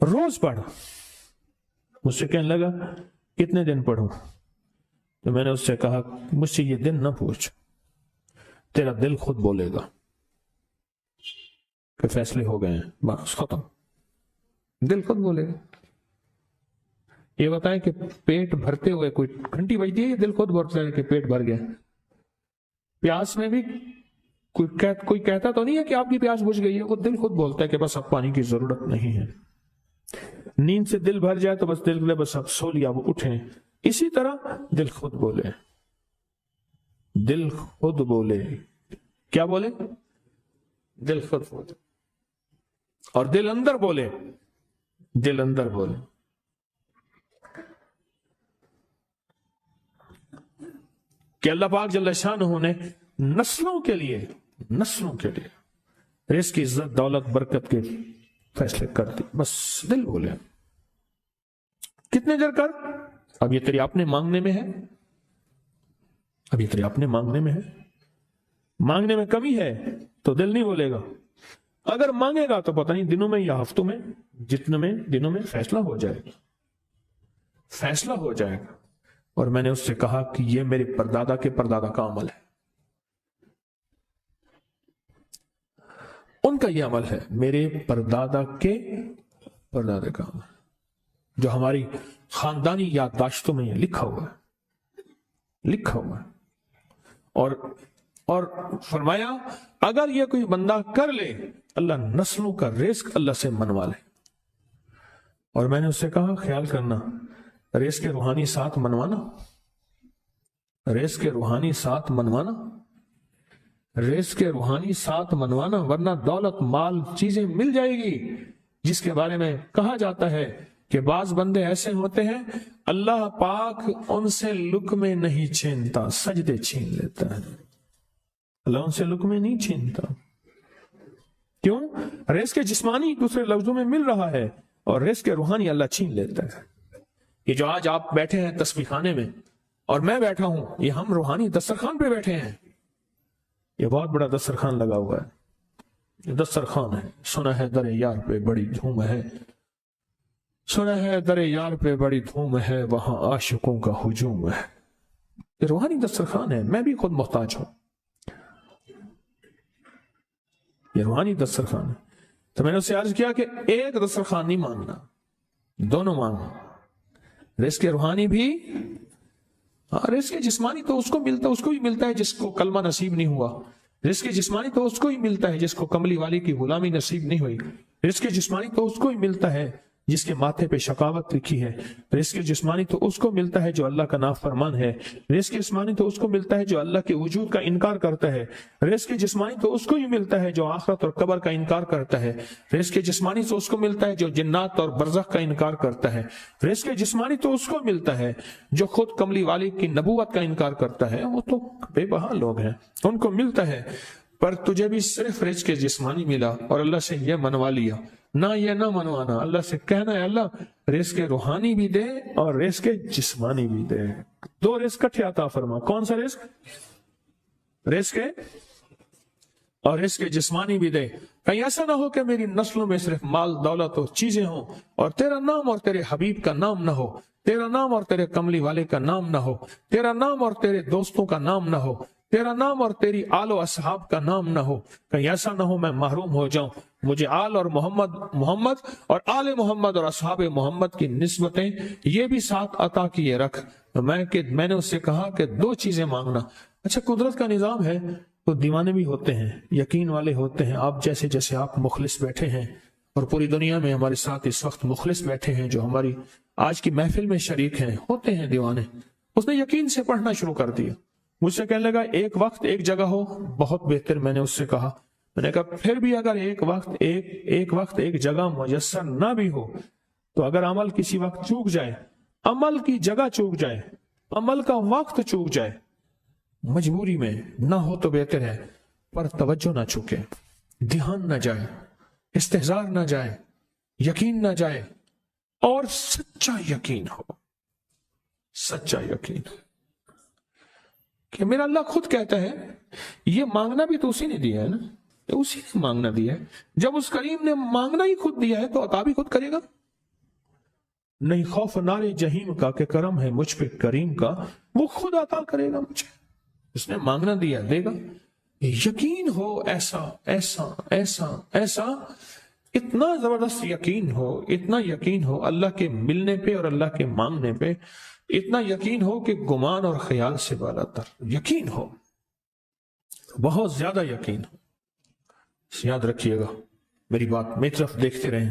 روز پڑھ. مجھ سے کہنے لگا کتنے دن پڑھوں؟ تو میں نے اس سے کہا مجھ سے یہ دن نہ پوچھ، تیرا دل خود بولے گا کہ فیصلے ہو گئے ہیں، بس ختم. دل خود بولے گا. یہ بتائیں کہ پیٹ بھرتے ہوئے کوئی گھنٹی بجتی ہے، یہ دل خود بولتا ہے کہ پیٹ بھر گیا. پیاس میں بھی کوئی کہتا تو نہیں ہے کہ آپ کی پیاس بجھ گئی ہے، وہ دل خود بولتا ہے کہ بس اب پانی کی ضرورت نہیں ہے. نیند سے دل بھر جائے تو بس دل بولے بس اب سو لیا، وہ اٹھیں. اسی طرح دل خود بولے. دل خود بولے. کیا بولے؟ دل خود بولے. اور دل اندر بولے. دل اندر بولے. کہ اللہ پاک جل شانہ نے نسلوں کے لیے رزق کی عزت دولت برکت کے فیصلے کر دی. بس دل بولے. کتنے دیر کر؟ اب یہ تیری اپنے مانگنے میں ہے. اب یہ تیری اپنے مانگنے میں ہے. مانگنے میں کمی ہے تو دل نہیں بولے گا. اگر مانگے گا تو پتہ نہیں دنوں میں یا ہفتوں میں، جتنے دنوں میں فیصلہ ہو جائے گا. فیصلہ ہو جائے گا. اور میں نے اس سے کہا کہ یہ میرے پردادا کے پردادا کا عمل ہے. ان کا یہ عمل ہے، میرے پردادا کے پردادا کا عمل، جو ہماری خاندانی یادداشتوں میں یہ لکھا ہوا ہے. اور فرمایا اگر یہ کوئی بندہ کر لے، اللہ نسلوں کا رزق اللہ سے منوا لے. اور میں نے اس سے کہا خیال کرنا، رزق کے روحانی ساتھ منوانا، رزق کے روحانی ساتھ منوانا، رزق کے روحانی ساتھ منوانا، ورنہ دولت مال چیزیں مل جائے گی جس کے بارے میں کہا جاتا ہے کہ بعض بندے ایسے ہوتے ہیں اللہ پاک ان سے لقمے نہیں چھینتا، سجدے چھین لیتا ہے. اللہ ان سے لقمے نہیں چھینتا. کیوں؟ رزق جسمانی دوسرے لفظوں میں مل رہا ہے اور رزق روحانی اللہ چھین لیتا ہے. یہ جو آج آپ بیٹھے ہیں تسبیح خانے میں اور میں بیٹھا ہوں، یہ ہم روحانی دسترخوان پہ بیٹھے ہیں. یہ بہت بڑا دسترخوان لگا ہوا ہے. یہ دسترخوان ہے. سنا ہے در یار پہ بڑی دھوم ہے، سنا ہے در یار پہ بڑی دھوم ہے، وہاں عاشقوں کا ہجوم ہے. یہ روحانی دسترخوان ہے. میں بھی خود محتاج ہوں. یہ روحانی دسترخوان ہے. تو میں نے اس سے عرض کیا کہ ایک دسترخوان نہیں مانگنا، دونوں مانگنا. رزق روحانی بھی، رزق جسمانی تو اس کو بھی ملتا ہے جس کو کلمہ نصیب نہیں ہوا. رزق جسمانی تو اس کو ہی ملتا ہے جس کو کملی والی کی غلامی نصیب نہیں ہوئی. رزق جسمانی تو اس کو ہی ملتا ہے جس کے ماتھے پہ شقاوت لکھی ہے. رزق جسمانی تو اس کو ملتا ہے جو اللہ کا نافرمان ہے. رزق جسمانی تو اس کو ملتا ہے جو اللہ کے وجود کا انکار کرتا ہے. رزق جسمانی تو اس کو ہی ملتا ہے جو آخرت اور قبر کا انکار کرتا ہے. رزق جسمانی تو اس کو ملتا ہے جو جنات اور برزخ کا انکار کرتا ہے. رزق جسمانی تو اس کو ملتا ہے جو خود کملی والی کی نبوت کا انکار کرتا ہے. وہ تو بے بہا لوگ ہیں، ان کو ملتا ہے. پر تجھے بھی صرف رزق جسمانی ملا اور اللہ سے یہ منوا لیا. نہ یہ نہ منوانا، اللہ سے کہنا ہے اللہ رزق روحانی بھی دے اور رزق جسمانی بھی دے. دو رزق کٹھے عطا فرما. کون سا رزق؟ رزق اور رزق جسمانی بھی دے. کہیں ایسا نہ ہو کہ میری نسلوں میں صرف مال دولت اور چیزیں ہوں اور تیرا نام اور تیرے حبیب کا نام نہ ہو، تیرا نام اور تیرے کملی والے کا نام نہ ہو، تیرا نام اور تیرے دوستوں کا نام نہ ہو، تیرا نام اور تیری آل و اصحاب کا نام نہ ہو. کہیں ایسا نہ ہو میں محروم ہو جاؤں. مجھے آل اور محمد اور آل محمد اور اصحاب محمد کی نسبتیں یہ بھی ساتھ عطا کیے رکھ. میں نے اس سے کہا کہ دو چیزیں مانگنا. اچھا قدرت کا نظام ہے تو دیوانے بھی ہوتے ہیں، یقین والے ہوتے ہیں. آپ جیسے آپ مخلص بیٹھے ہیں اور پوری دنیا میں ہمارے ساتھ اس وقت مخلص بیٹھے ہیں جو ہماری آج کی محفل میں شریک ہیں، ہوتے ہیں دیوانے. اس نے یقین سے پڑھنا شروع کر دیا. مجھ سے کہنے لگا ایک وقت ایک جگہ ہو بہت بہتر. میں نے اس سے کہا، میں نے کہا پھر بھی اگر ایک وقت ایک جگہ میسر نہ بھی ہو تو اگر عمل کسی وقت چوک جائے، عمل کی جگہ چوک جائے، عمل کا وقت چوک جائے، مجبوری میں نہ ہو تو بہتر ہے، پر توجہ نہ چوکے، دھیان نہ جائے، استحضار نہ جائے، یقین نہ جائے اور سچا یقین ہو. سچا یقین کہ میرا اللہ خود کہتا ہے یہ مانگنا بھی تو اسی نے دیا ہے نا، اسی نے مانگنا دیا ہے. جب اس کریم نے مانگنا ہی خود دیا ہے تو عطا بھی خود کرے گا. نہیں خوف نارے جہیم کا کہ کرم ہے مجھ پہ کریم کا، وہ خود عطا کرے گا مجھے، اس نے مانگنا دیا دے گا۔ یقین ہو ایسا ایسا ایسا ایسا، اتنا زبردست یقین ہو، اتنا یقین ہو اللہ کے ملنے پہ اور اللہ کے مانگنے پہ، اتنا یقین ہو کہ گمان اور خیال سے بالا تر یقین ہو، بہت زیادہ یقین ہو۔ یاد رکھیے گا میری بات، میری طرف دیکھتے رہیں،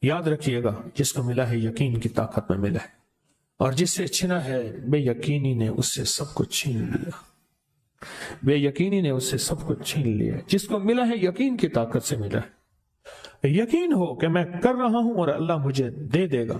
یاد رکھیے گا جس کو ملا ہے یقین کی طاقت میں ملا ہے، اور جس سے چھنا ہے بے یقینی نے اس سے سب کچھ چھین لیا، بے یقینی نے اس سے سب کچھ چھین لیا۔ جس کو ملا ہے یقین کی طاقت سے ملا ہے، یقین ہو کہ میں کر رہا ہوں اور اللہ مجھے دے دے گا۔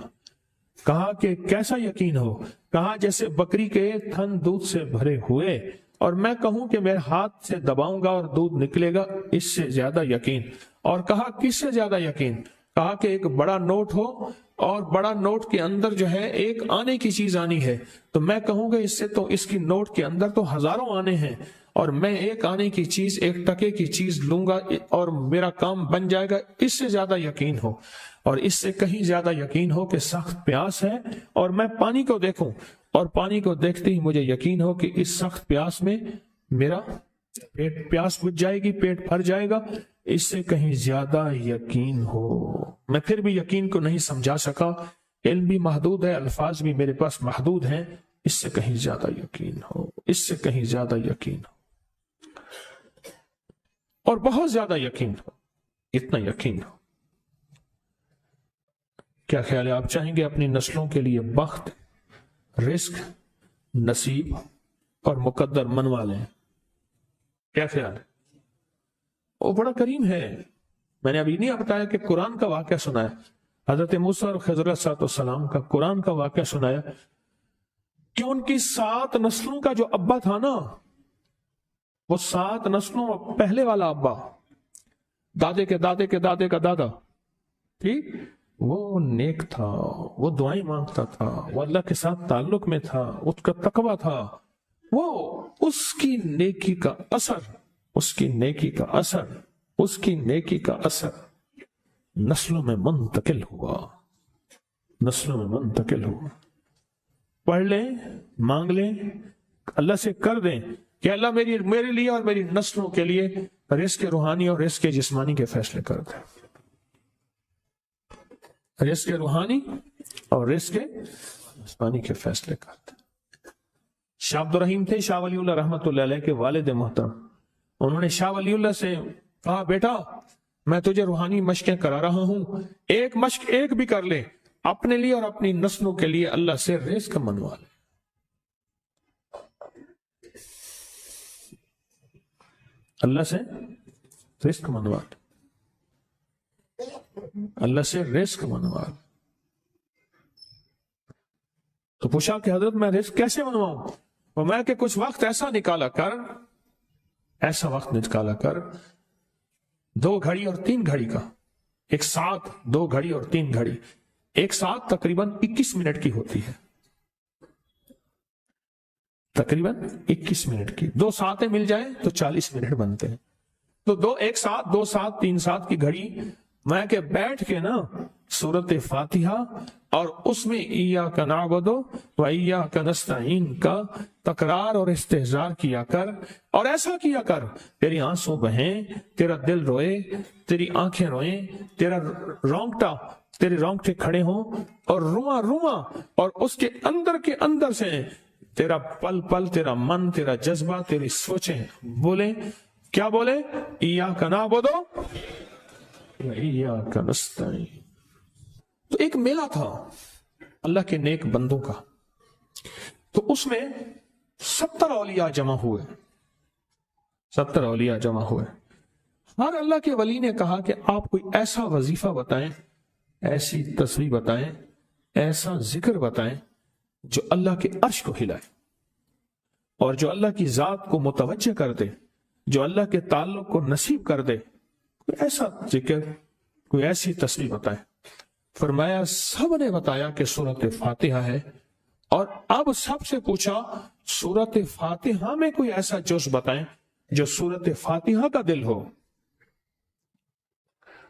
کہا کہ کیسا یقین ہو؟ کہا جیسے بکری کے تھن دودھ سے بھرے ہوئے اور میں کہوں کہ میرے ہاتھ سے دباؤں گا اور دودھ نکلے گا، اس سے زیادہ یقین۔ اور کہا کس سے زیادہ یقین؟ کہا کہ ایک بڑا نوٹ ہو اور بڑا نوٹ کے اندر جو ہے ایک آنے کی چیز آنی ہے، تو میں کہوں گا اس سے تو اس کی نوٹ کے اندر تو ہزاروں آنے ہیں، اور میں ایک آنے کی چیز، ایک ٹکے کی چیز لوں گا اور میرا کام بن جائے گا۔ اس سے زیادہ یقین ہو، اور اس سے کہیں زیادہ یقین ہو کہ سخت پیاس ہے اور میں پانی کو دیکھوں، اور پانی کو دیکھتے ہی مجھے یقین ہو کہ اس سخت پیاس میں میرا پیاس بجھ جائے گی، پیٹ بھر جائے گا۔ اس سے کہیں زیادہ یقین ہو۔ میں پھر بھی یقین کو نہیں سمجھا سکا، علم بھی محدود ہے، الفاظ بھی میرے پاس محدود ہیں۔ اس سے کہیں زیادہ یقین ہو، اس سے کہیں زیادہ یقین ہو، اور بہت زیادہ یقین ہو، اتنا یقین ہو۔ کیا خیال ہے؟ آپ چاہیں گے اپنی نسلوں کے لیے بخت، رزق، نصیب اور مقدر منوا لیں؟ کیا خیال ہے؟ وہ بڑا کریم ہے۔ میں نے ابھی نہیں بتایا کہ قرآن کا واقعہ سنایا، حضرت موسیٰ اور خضر علیہ السلام کا قرآن کا واقعہ سنایا کہ ان کی 7 نسلوں کا جو ابا تھا نا، وہ 7 نسلوں پہلے والا ابا، دادے کے دادے کے دادے کا دادا، ٹھیک، وہ نیک تھا، وہ دعائیں مانگتا تھا، وہ اللہ کے ساتھ تعلق میں تھا، اس کا تقویٰ تھا، وہ اس کی نیکی کا اثر، اس کی نیکی کا اثر، اس کی نیکی کا اثر نسلوں میں منتقل ہوا، نسلوں میں منتقل ہوا۔ پڑھ لیں، مانگ لیں، اللہ سے کر دیں کہ اللہ میرے لیے اور میری نسلوں کے لیے رزق روحانی اور رزق جسمانی کے فیصلے کر دیں، رزق روحانی اور رزق جسمانی کے فیصلے کر دیں۔ شاہ عبد الرحیم تھے شاہ ولی اللہ رحمۃ اللہ علیہ کے والد محترم، انہوں نے شاہ ولی اللہ سے کہا بیٹا میں تجھے روحانی مشقیں کرا رہا ہوں، ایک مشق ایک بھی کر لے، اپنے لیے اور اپنی نسلوں کے لیے اللہ سے رزق منوا لے۔ اللہ سے رزق منوا لے، اللہ سے رزق منوا لے۔ تو پوچھا کہ حضرت میں رزق کیسے منواؤں؟ اور میں کہ کچھ وقت ایسا نکالا کر، ایسا وقت نکالا کر 2 گھڑی اور 3 گھڑی کا، ایک ساتھ 2 گھڑی اور 3 گھڑی، ایک ساتھ تقریباً 21 منٹ کی ہوتی ہے، تقریباً 21 منٹ کی، 2 ساعتیں مل جائیں تو 40 منٹ بنتے ہیں، تو ایک ساتھ 2 ساتھ 3 ساتھ کی گھڑی میں کہ بیٹھ کے نا سورت فاتحہ اور اس میں ایاک نعبد و ایاک نستعین کا تکرار اور استحضار کیا کر، اور ایسا کیا کر تیری آنسوں بہیں، تیرا دل روئے، تیری آنکھیں روئیں، تیرے رونگٹے کھڑے ہوں اور رواں رواں، اور اس کے اندر سے تیرا پل پل، تیرا من، تیرا جذبہ، تیری سوچیں بولیں، کیا بولیں؟ ایاک نعبد و ایاک نستعین۔ تو ایک میلہ تھا اللہ کے نیک بندوں کا، تو اس میں 70 اولیاء جمع ہوئے، 70 اولیاء جمع ہوئے۔ ہر اللہ کے ولی نے کہا کہ آپ کوئی ایسا وظیفہ بتائیں، ایسی تسبیح بتائیں، ایسا ذکر بتائیں جو اللہ کے عرش کو ہلائے اور جو اللہ کی ذات کو متوجہ کر دے، جو اللہ کے تعلق کو نصیب کر دے، کوئی ایسا ذکر، کوئی ایسی تسبیح بتائیں۔ فرمایا سب نے بتایا کہ سورت فاتحہ ہے، اور اب سب سے پوچھا سورت فاتحہ میں کوئی ایسا جز بتائیں جو سورت فاتحہ کا دل ہو۔